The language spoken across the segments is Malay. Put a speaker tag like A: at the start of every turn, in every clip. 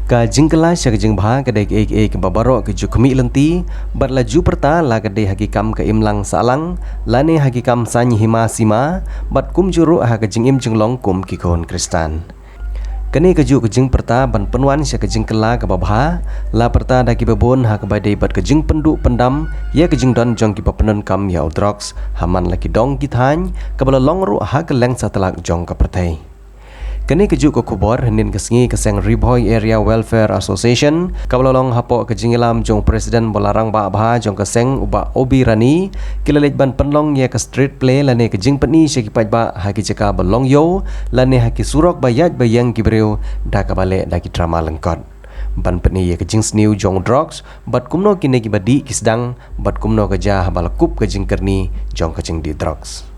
A: Ka jingkala sya jing bha ka dek ek babaro ke jukmi lenti bat laju perta la ka de hakikam ka imlang salang lane hakikam sany hima sima bat kum juru ha ka jing im jinglong kum ki kon kristan. Kani ka ju ka jing perta ban penwan sya ka jingkala ka babha la perta da ki babon ha ka badai bat ka jing pendu pendam ya ka jing don jong ki papenon kam ya udrox haman laki dong ki thany ka bala long ru ha ka leng satalak jong ka pertai. Kini keju ko kubor nin kesengi keseng Riboy Area Welfare Association kabalolong hapo kejingilam jong presiden bolarang ba bha jong keseng uba Obi Rani kilalit ban penlong ye ke street play lane kejing petni syakipaj ba haki jeka belong yo lane haki surok bayat bayang kibreu da kabale da ki drama lengkot ban petni ye kejing sniu jong drugs bat kumno kine ki badi kisdang bat kumno keja balakup kejing kerni jong kejing di drugs.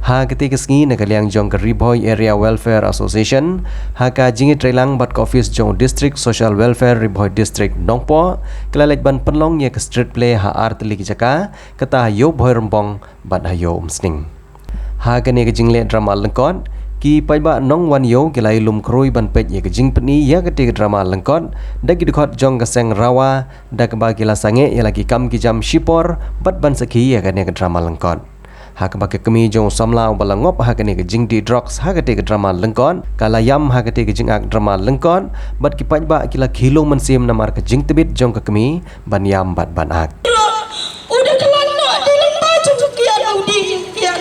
A: Ha ketika sengi nakaliang jong ke Riboy Area Welfare Association ha ka jingi trailang bat ka office jong District Social Welfare Riboy District Nongpo kelalet ban penlong ye ke street play ha art liki jaka kata yo boy rembong bat hayo umsning. Ha kani ke jingle drama lengkot ki paiba nong wan yo kilai lum kroi ban pet ye ke jing petni ya ketika drama lengkot dagi dikot jong ke seng rawa da ke ba kila sange ye lagi kam ki jam shipor bat ban sakhi ya kani ke drama lengkot. Ha ka bake kemi jong samla balangop ha kani ke jing di drugs ha ke drama lengkon kalayam ha ke jing ak drama lengkon bat ki pajba kila kilo mensim namar ke jing tebit jong ke kemi ban yam bat ban ak
B: udah kelana di lembah jong kian udi kian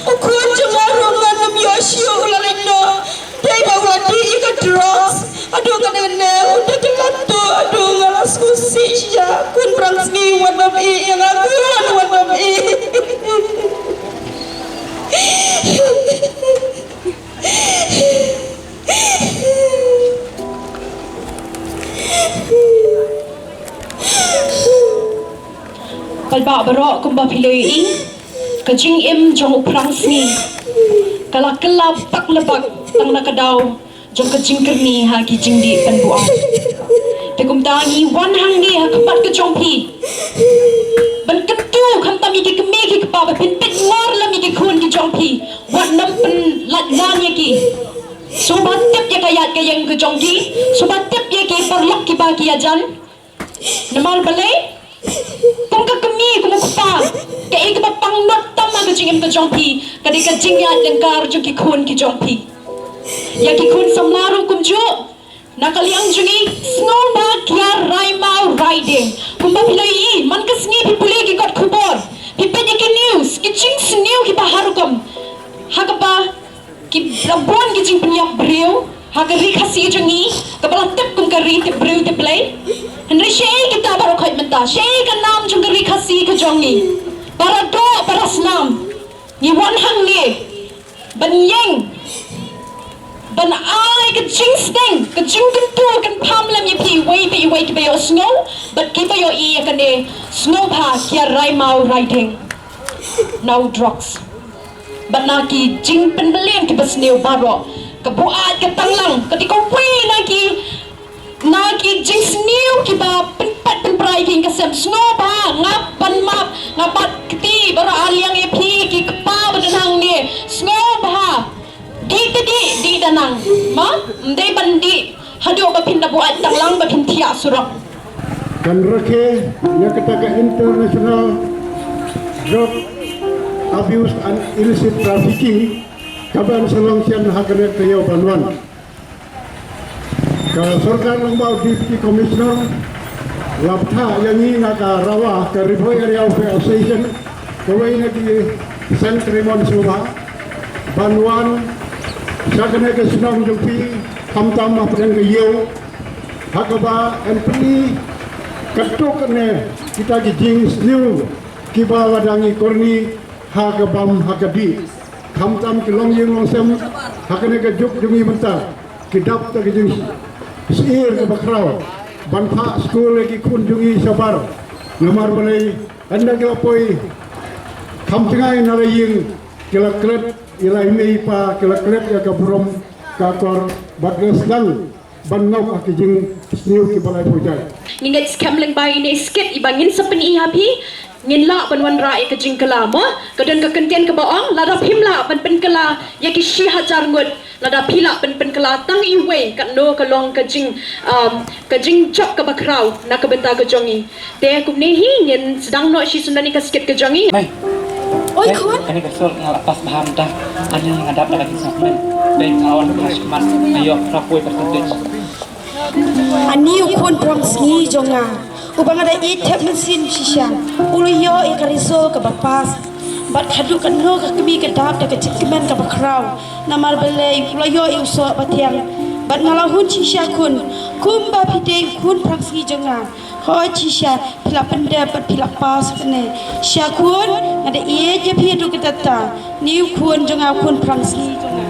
B: aku jemaru nganam yosio lalino dai bawa di ke drugs aduh kanene udah kelatu aduh ngalas kusi ya kun brangsni wanam I yang aku wanam I
C: Palba barok kumba piloi kajing im jong prangsni kala kelap tak lebak tang nakadaw jong kajing kerni ha kijing di penbuang tekum tangi wan hangi ha kapat ke jong pi ban ketu kam tami ki keme ki kapa pin pit ngor lami ki kun ki jong pi wan nam pen lat lan ye ki sobat tep ya kayat ke yang ke jong ki sobat tep ye ki perlok ki ba ki ajan namal balai kung ka kemi kung kupa ka ik ba pang not tam na jing ka jong pi ka di ka jing ya lengkar jong ki kun ki jong pi ya ki kun samlarong kum jo nakaliang jungi snow ba kya raimau riding kung ba pilai man ka sngi pi puli ki got kubor pi pe ki news ki jing snew ki baharukum hakapa ki rabon ki jing penyak breu hagari khasi jungi ka bala tep kum ka ri te breu te play Henry Shay kita baru kait menta Shay ka nam jung gari khasi ka jongi para do para snam ni wan hang ni ban yeng ban ai ka jing steng ka jing kan tu kan pam lam ye pi wei ki bayo snow but ki bayo I ka ne snow pa kya rai mau riding now drugs but na ki jing pen belen ki basneu baro ka buat ka tanglang ketika wei na ki jing snew ki ba penpat penprai ki kasem snow ba ngap ban map ngapat kiti bara aliang ye pi ki kpa badanang ni snow ba di danang ma ndai bandi hado ba pinda buat tanglang ba pintia surak
D: kan rake ya ketaka international drug abuse and illicit trafficking kaban selong sian hakanet kayo banwan ka sarkar lembau deputy commissioner labtha yang ini naka rawa ke Riboy Area Association kawai na ki Santremon Suba banwan sakane ke sunam jumpi kamtam apren ke yo hakaba MP katok ne kita ki jing new kiba wadangi korni hakabam hakabi kamtam ki long yeng long sem hakane ke juk jungi bentar kidap ta ki jing Sir ke bakraw banpa school lagi kunjungi sabar nomor balai anda ke apoi kam tengai nalaying kelaklet ilai mei pa kelaklet ya ka burom ka kor bagas dang bannau akijing sniu ki balai pujai
C: ni net scam leng bai ne skit ibangin sepen I happy ngin la ban wan ra ke jing kala mo kadan ka kentian ke baong lada phimla ban pen kala ya ki shi hajar ngut lada phila pen kala tang i we ka no ka long ka jing chop ka bakrau na ka benta ka jongi te kum ne hi ngin sedang no shi sunani ka sikit ka jongi
E: Mai.
B: Oi kun.
E: Kani kesel ngelapas paham dah. Ani ngadap dah lagi segmen. Baik awan pas kemas. Ayo rapoi percentage.
B: Ani ukun prong sni jonga. Ubang ada tap mesin shisha. Uluyo ikariso ke bapas. Bat khadu kan no ka kemi ke dap da ke cikmen ka bakrau. Namar belai uluyo iuso batiang. Bat ngalahun shisha kun. Kumba pide kun prong sni jonga. Hoi shisha pila penda bat pila pas pene. Syakun ada je pi du ketata. Niu kun jonga kun prong sni jonga.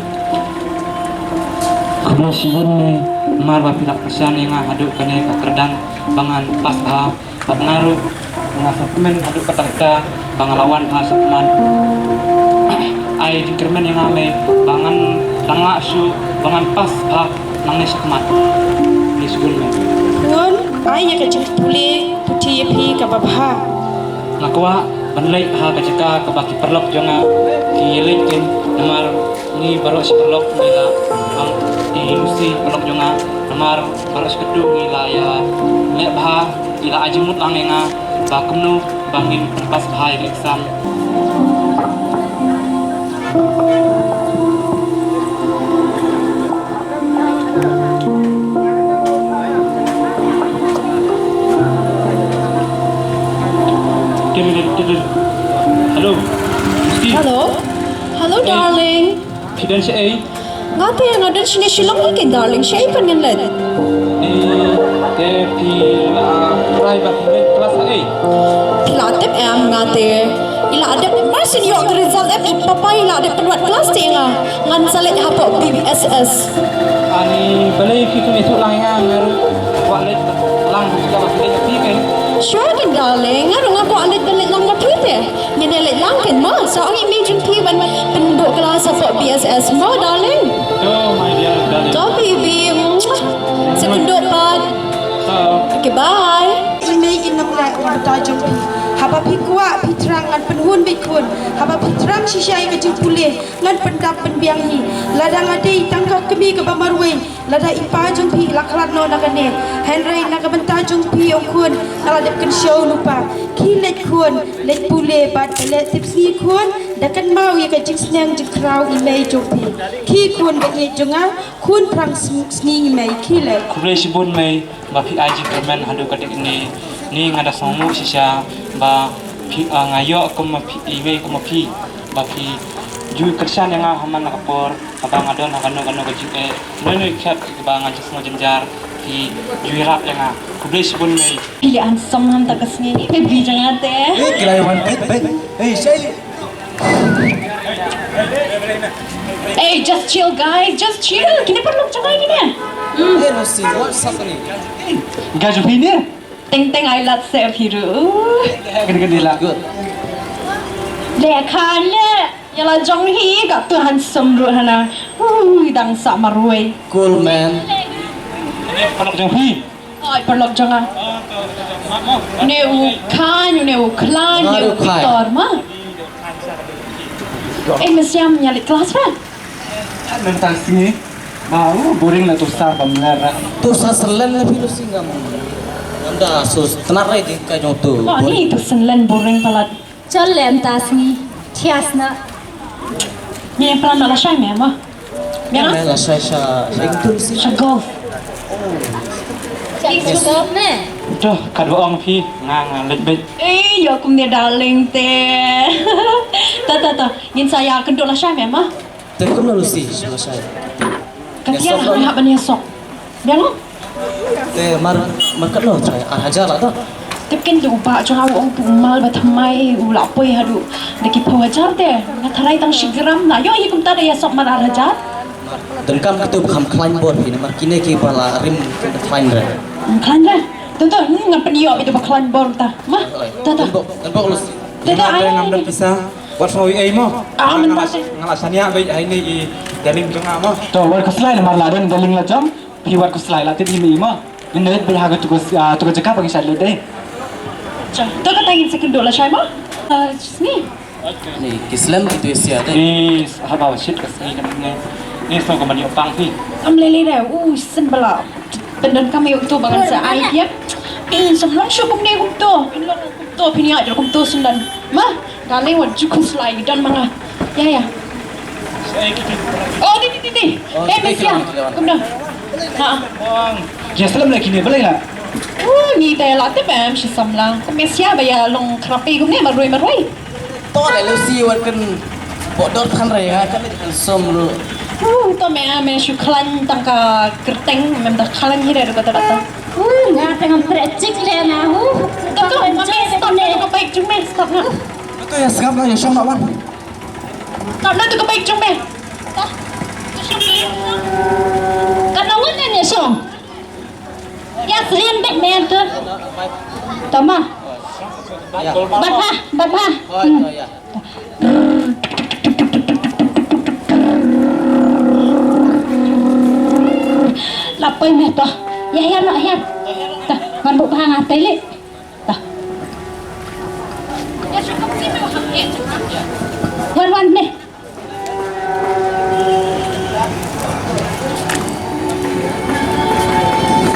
E: Kalau sibun ni marwa pilak kesan yang haduk kene kadang bangan pas ha pat ngaru ngasakemen haduk katarka bangalawan ha sakman ai dikirmen yang ame bangan tanga su bangan pas ha nang sakman di sibun me
B: Kun ai ya kecik puli puti pi ka babha.
E: nakwa banlai ha kajaka kabaki perlok jonga kilekin namar ni baru si perlok nila ang ilusi perlok jonga namar baru si kedung nila ya lek bah ila ajimut lang nga bakemnu bangin pas bah exam Halo, Musti.
C: Hello darling
E: Kidan si A.
C: ngate ngadan sini silong lagi darling siya pan ngan led
E: Tepi private kelas A.
C: Pilatip em ngate ila ada marsin yo result em papa ila ada penuat kelas tinga ngan salet hapo BBSS
E: Ani balai kita ni tu lang yang ngaru walet lang kita masih ada pikan.
C: sure kan darling ngaru ngapo alit dalit lang mapite ngedelit lang kan mo so ang imagine pi ban penduk kelas hapo BSS mo darling
E: Oh my dear darling.
C: so baby sependuk pat okay bye
B: Imei inamla wabata jompi. Haba pi kuat pi terang ngan penhun bikun. Haba pi terang shisha yang kecil pulih ngan pendap penbiang hi. Ladang adai tangkap kemi ke bamarwe. Lada ipa jompi laklat no nagane. Henry nagabenta jompi okun. Naladap kan show lupa. Kilet kun let pulih bat let tipsi kun. Dakan mau ya kecil senang jekrau imei jompi. Ki kun bagi jonga kun prang sni imei kilet.
E: Kublai sibun mai bapi aji kermen hadu katik ni ngada somu sisa ba ngayo ko mapi iwe ko mapi bapi ju kersan yang haman nakapor apa ngadon nakano kano kajike nono ikat ba ngaji semua jenjar di juirap yang kublai sibun mai
C: pilihan somham takasni baby jangan teh
F: Kilaiwan baik. Hey, Shelly.
C: hey just chill guys just chill kini perlu jangan gini
F: Hey, Lucy, what's happening?
E: gaju pini
C: teng teng I lat se phiru
E: gede-gede lah
F: Good.
C: lekhan le yala jong hi ka tuhan somru hana dang sa marwe
F: Cool, man.
E: kalau jauh hi
C: ai perlu jangan ne u khan ne u klan ne u tor ma mesiam nyali kelas pa
E: tentang sini mau boring lah tu star pembenar
F: Tu sasalan na Lucy ngam. Anda sus tenar lagi kay jong tu.
C: ma ni tu senlen boring palat
G: चल लेमतासनी ठियासना
C: ni plan ala shay me ma ya
F: Mela saya tu Lucy.
C: sa golf
G: चल सुगम ने
E: tu kadua ong pi ngang lebih
C: ya kum dia darling teh ta yin saya kendol la shay me ma
F: Tekum na Lucy saya.
C: Katian hak ban esok. Biang lo.
F: Te makan lo saya ajar lah tu.
C: Tekin tu ba jo au ong pumal ba thamai u la poi hadu. Deki pho hajar te. Na tharai tang sigram na yo hikum ta ya sok mar hajar.
F: Dengkam kita bukan climb board ini. Makine ki pala rim kita climb re.
C: Klan dah. Tentu ngan penio itu ba klan bor ta. Ma. Ta.
F: Tembok Lucy.
C: Ta ai.
E: ngambil pisah buat mau ai mo
C: Men pasti.
E: ngalasanya baik ini i daling tengah mo to war kuslai na marladen daling la jam pi war kuslai la ti mi mo ini bet berhaga tugas jaka bagi saya deh
C: Cah, tu kata ingin sekenduk lah Syai mah. Ni.
F: Ni Islam itu sia deh.
E: Ni haba shit ke sini ni so ko mani opang pi.
C: Am lele dah. Sen bala. Pendan kami tu bangan sa ai dia. Sebelum syuk kum ni kum tu. Pinlong kum tu pini aja kum tu sendan. Mah, dah lewat jukum selai dan manga. Ya. Oh, di. Mesia. Kum dah. Ha.
E: Ya salam lagi ni boleh lah.
C: Ni dah lah tu bam si samlang. Kum Mesia bayar long kerapi kum ni marui.
F: Toh lah lu si wan kan bodor kan raya kan kan som lu.
C: Tu me syuklan tangka kerteng mem dah kalang hira ada kata.
G: Nga tengah precik le na hu.
C: Tu mami stop na tu baik jung me stop na.
F: Itu ya segap lah ya som nak wan.
C: Stop na tu baik jung me.
G: Kanawan na niya siyong. Ya sriyan bet me tu. Tama.
F: Ya.
G: Bapa.
F: Oh itu ya.
G: Lapay na to. Ya nak ya. Tah, manduk hang atai le. Tah.
C: Ya syukur si me wahang ye.
G: Wan ne.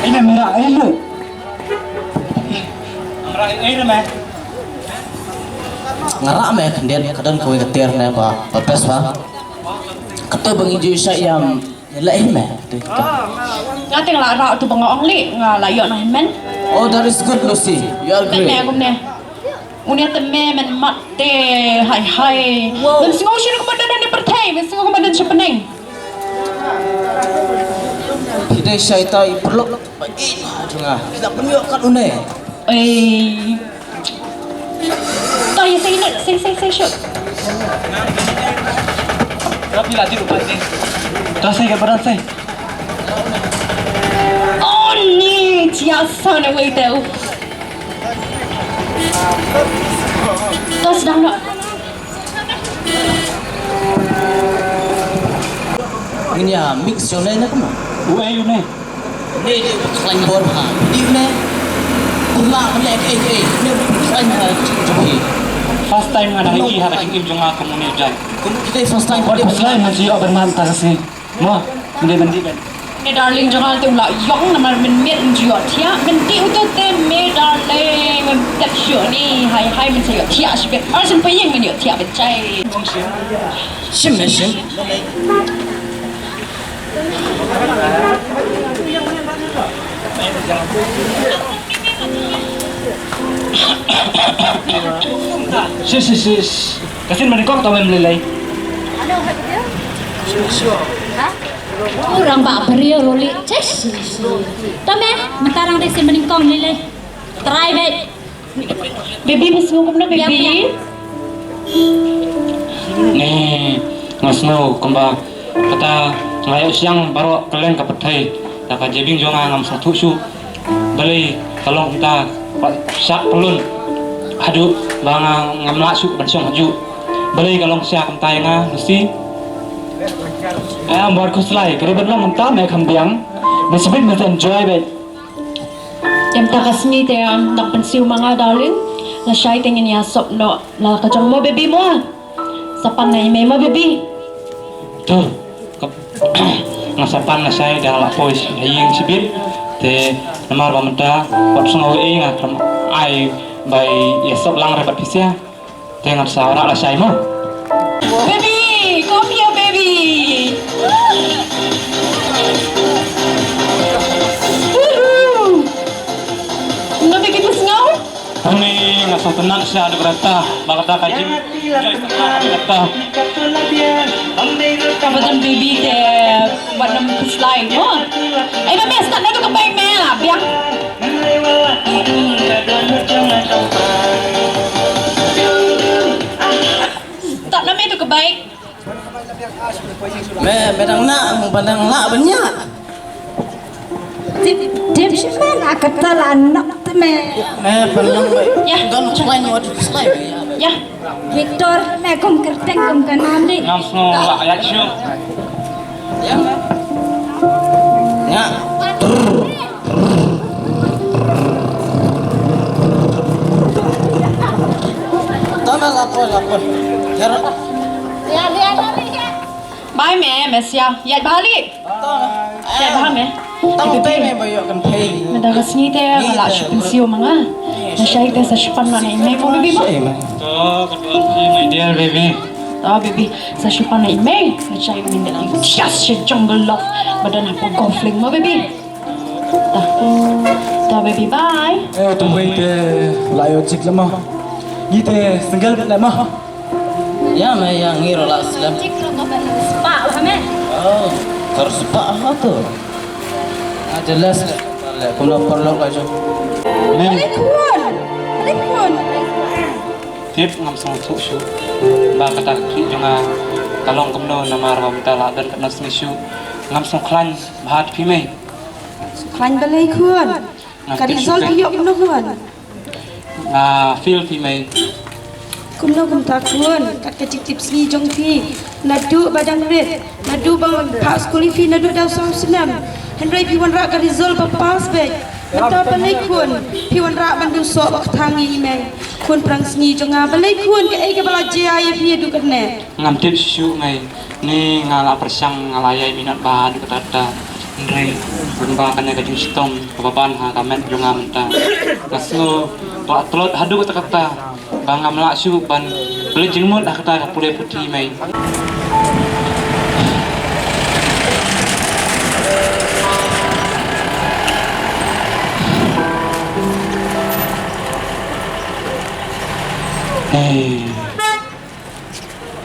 E: Ini merah lu. Merah ini mah.
F: Ngarak me kendian kadang kau ketir na ba papes ba. Kata bang ijo syam lain me.
C: Nga teng la ra tu bangong li nga layo na men.
F: Oh that is good Lucy. You are
C: Bet me
F: great.
C: kum ne. Unia te me men mat te hai. Men singo syur ko badan ni pertai, men singo ko badan siya peneng.
F: Kita syaitan perlu bagi dengar. Kita penyokkan une.
C: Tahu ya saya syuk.
E: Tapi lah tidur pagi. Terus saya keberan saya.
C: Oh ni biasa na wei tau. Kau sedang nak?
F: Ini ya mix yang lain nak mana?
E: Uai ni.
F: Ni dia selain bor ha. Di ni ulah melek ni selain ha cuci.
E: First time nga nakiki ha naking imjong nga komunidad.
F: Kita first time
E: What was lain man siya bermanta kasi. Mo, hindi ben.
C: Ni darling jangan tu lah. Yang nama men jual tiap. Men ti utu te me darling. Men tak sure ni. Hai men saya tiap sebab. Arsen payeng men yo tiap becai.
F: Sim.
E: Sis. Kasi manikok tau melelai.
G: Kurang bak beri roli. Ces. Tame, mentarang desi meningkong lele. Try bet.
C: Baby mas mo na baby.
E: Nih, ngasno kumba kata ngayo siang baru kalian ke petai. Tak jebing juga ngam satu su. Beli kalau kita sak pelun. Aduh, bang ngam lasu bersong haju. Beli kalau siak kentai nga mesti. Buat kuslai, kalau betul mentah mereka kambiang. Mesti enjoy bet.
C: Yang tak kasmi te ang nak pensiu mga darling. Na shy tingin niya sop no. Na kajang mo baby mo. Sa panay may mo baby.
E: Tuh, ngasapan na saya dah lah pois haying sibit. Te namar bamenta, wat sengaw ngam ai by yesop lang rapat pisah. Te ngat sawara lah saya mo.
C: Baby, come here baby. Nabi kita sengaw?
E: Ini ngasong tenang siya ada berata, bakata kajim. Berata.
C: Kabadan baby te buat nama kuslai mo. Baby start na tu kebaik me lah biang. Tak nama itu kebaik.
F: Medang nak pandang nak banyak.
G: Dia mana kata anak tu me.
F: Pandang
C: Ya.
F: kan selain waktu selain.
C: Ya.
G: Victor, me kum kerteng kum kanan ni.
E: Ngam sno ayat syu.
F: Ya.
C: sia. Ya balik. Ya paham ya?
F: Tang teh me bayo kan pay.
C: Madagas ni teh wala siya pensiyo mga. Na siya ite sa sipan na imay mo bibi mo.
E: To, kaduan my dear baby.
C: Ah bibi sa sipan na imay. Na siya imin na just siya jungle love. Badan ako golfling mo bibi. Ta baby bye.
H: Tụi bay lại ở dịch lắm mà như thế single bên lại mà
F: Ya me yang ngiro la Islam.
G: Cik lo kau balik spa lah me.
F: Oh, harus pak apa tu? Jelas lah. Kalau perlu aja.
B: Alikuan.
E: Tip ngam song su shu. Ba kata ki jonga kalong kumno nama rawa minta la dan kana sni shu. Ngam song klan bahat pi mai.
B: Klan balai kuan. Karizol piyok no kuan.
E: Nga feel pi mai.
B: Kumno kum takun kat kecik tips ni jong pi nadu badang red nadu bang pas kuli fi nadu daw sam senam henry pi wan ra ka result pa pas be mata balai kun pi wan ra bandu so bak tangi me kun prang sni jong a balai kun ke ai ke bala je ai fi du kan ne
E: Ngam tip shu mai. Ni ngala persang ngalayai minat bahan kata Ndrei berubah kan ka justom kababan ha kamen jonga menta. Ngasno pa telot hadu kata bangam la shu ban beli jengmut dah kata pule putih mai.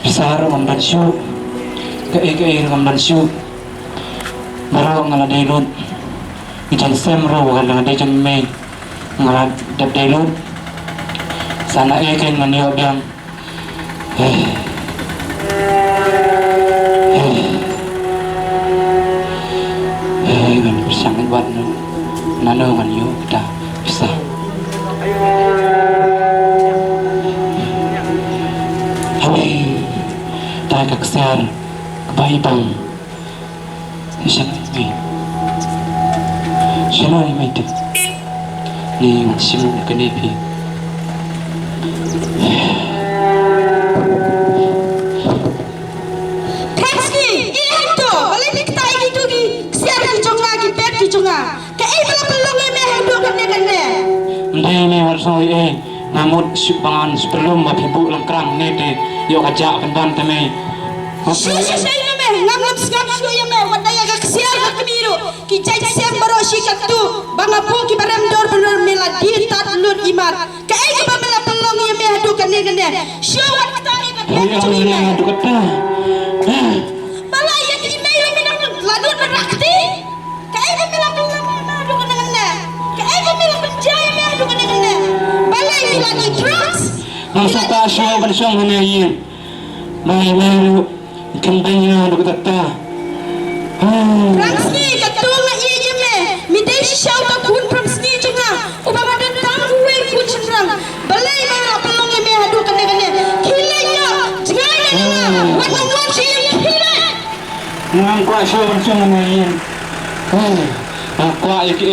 E: Besar ngamdan syu ke ngamdan syu maro ngala delun ijan semro ngala dejan mei ngala dab delun sana ken manio biang gan bersang buat nano manio kita bisa tak keksar kebayi bang siapa ini siapa ini itu ni siapa kenepi
B: Taxi ilang to balai dik tai gitu gi siar ki jonga ki pet ki jonga ke ai bala pelong me hadu kan ne
E: Ndai ni warsoi ngamut bangan sebelum mapibu langkrang ni de yo kajak pendan teme.
B: Siya na me ngam ngam siya me wadaya ka siar ka kemiru ki jai siam baro shikat tu banga po ki baram dor benar mela di tat lut iman ke ai ka bala pelong me hadu kan ne siya wat tai ka pet ki jonga me
E: Aduh kata.
B: bala ya ki me me nang ladut berakti ke ai ka mela pelong me hadu kan ne ke ai ka mela penjaya me hadu kan ne bala ni lagi drugs
E: Masa tak syok bersong ni yin. Mai kembangnya aduh kata.
B: Prang sni katunga iya me midai shau ta kun prang sni junga ubama dan tanggu we kun cenrang balai mana pelong me hadu kan kilenya jangan na wat ngon chi kile
E: Ngang kuat syok bersong ni yin. Kuat ik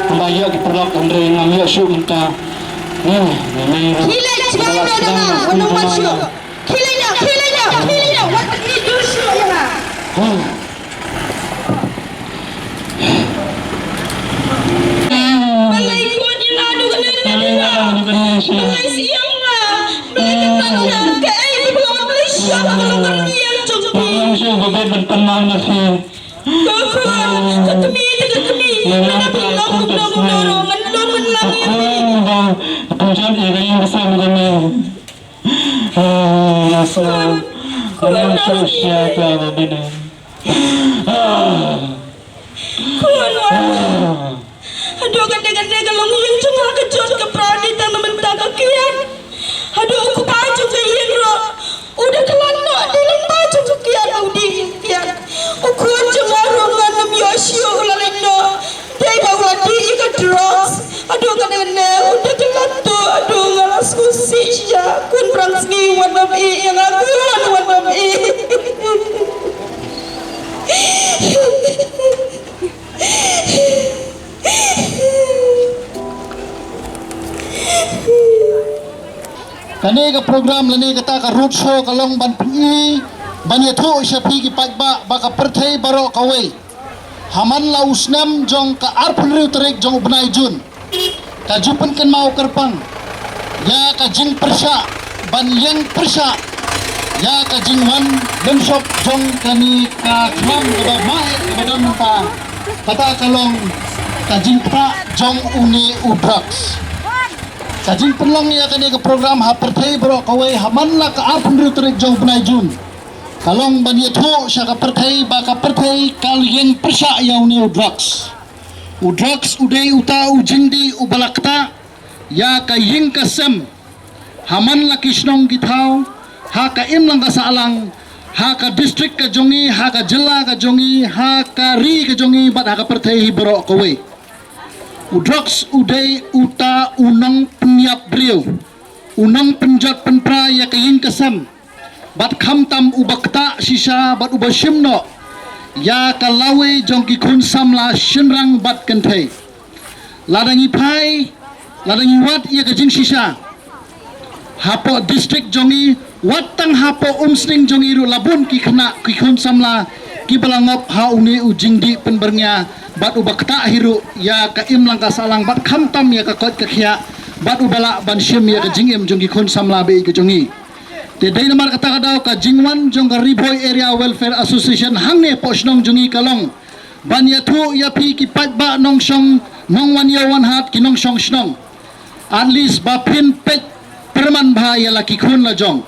E: membayar ki perlok andre ngambil syok minta.
B: kile jangan na wat ngon chi kilenya wat ni du syok ya balai kun ina adu kan balai siang na balai ketangna ke ai belum balai syok belum berniat jumpi
E: Syok bebet bertenang nasi.
B: Ketemi, mana pelong ngedorong lagi.
E: Pujan ini bersama kami. Asal kalau sosial kalau bina.
B: Aduh, gede-gede kalau yang cuma kejut ke pradita mentah kekian. Aduh, aku baju kekian roh. Udah kelana di baju kekian audi kekian. Aku cuma rongan nam yosio ulalino. Dia bawa di ikat drugs. Aduh, kadang-kadang udah kelana. Aduh, ngalas kusi ya. Kun perang seni warna yang aku warna
D: Kani ka program lani kata ka road show kalong ban pi Banyato siya pigi pagba baka pertay baro kaway. Haman la usnam jong ka arpun riu terik jong ubnay jun. Ka jupan kan mau kerpang. Ya ka jing persya ban yang persya. Ya ka jing wan benshop jong kani ka kram ka mai ka dam pa. Kata kalong ka jing pa jong uni udraks. Ka jing penlong ya kani ka program ha pertay baro kaway haman la ka arpun riu terik jong ubnay jun. Kalong banyato siya kapertay baka pertay kaliyeng persya yaw ni udrugs. Udrugs uday uta ujindi ubalakta ya kaying kasem. Haman lakisnong gitaw ha ka imlang kasaalang ha ka district ka jongi ha ka jela ka jongi ha ka ri ka jongi bat ha ka pertay hibaro kawe. Udrugs uday uta unang penyap brio. Unang penjat penpra ya kaying kasem. Bat kamtam ubakta sisa bat ubashimno ya kalawe jongki kun samla shinrang bat kentay ladangi pai ladangi wat ia kajing sisa hapo district jongi watang hapo umsning jongi ru labun ki kena ki kun samla ki balangop ha uni ujingdi penbernya bat ubakta hiru ya ka imlang ka salang bat kamtam ya ka kot kakhya bat ubala ban shim ya kajing im jongki kun samla be ka jongi. Tidai namar kata kadaw ka jingwan jong ka Riboy Area Welfare Association hangne posnong jongi kalong banyatu yapi ki patba nong song nong wanyawan hat kinong song snong at least bapin pet perman bahaya laki kun la jong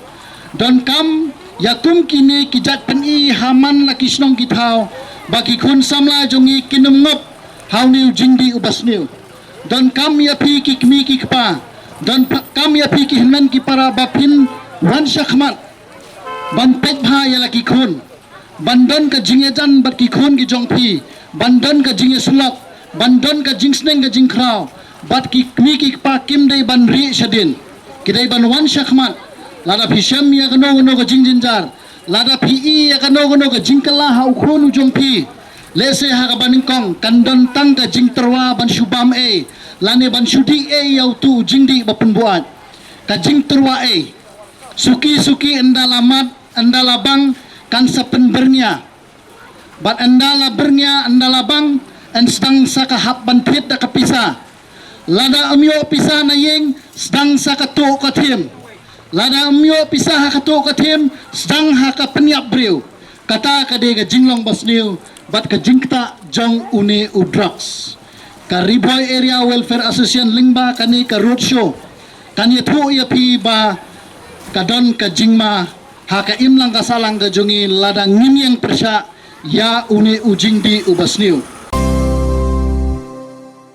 D: don kam yakum kini kijat peni haman laki snong kithaw baki kun samla jongi kinumngop hawniu jingdi ubasniu don kam yapi ki kmi ki kpa don kam yapi ki hinman ki para bapin wan syakmat ban pet bha ya laki khun bandon ka jinge jan bat ki khun ki jongphi bandon ka jinge sulak bandon ka jingsneng ka jingkraw bat ki kmi ki pa kim dei ban ri shadin kidai ban wan syakmat lada phisam ya kano ka jingjinjar lada pi ya kano ka jingkala ha khun jongphi lese ha ka baningkong kandon tang ka jingterwa ban shubam e lane ban shudi e yau tu jingdi bapun buat ka jingterwa e suki-suki endalamat endalabang kan sepenbernya bat endala bernya endalabang en sedang saka hap banpit da kapisa lada amyo pisa na yeng sedang saka tu katim lada amyo pisa ha katu katim sedang ha ka penyap briu kata kade ga jinglong basniu bat ka jingta jong uni udrugs ka Riboy Area Welfare Association lingba kani ka roadshow kani tu ya pi ba kadon ka jingma ha ka imlang ka salang ka jongi ladang ngimyang persya ya uni ujingdi ubasniu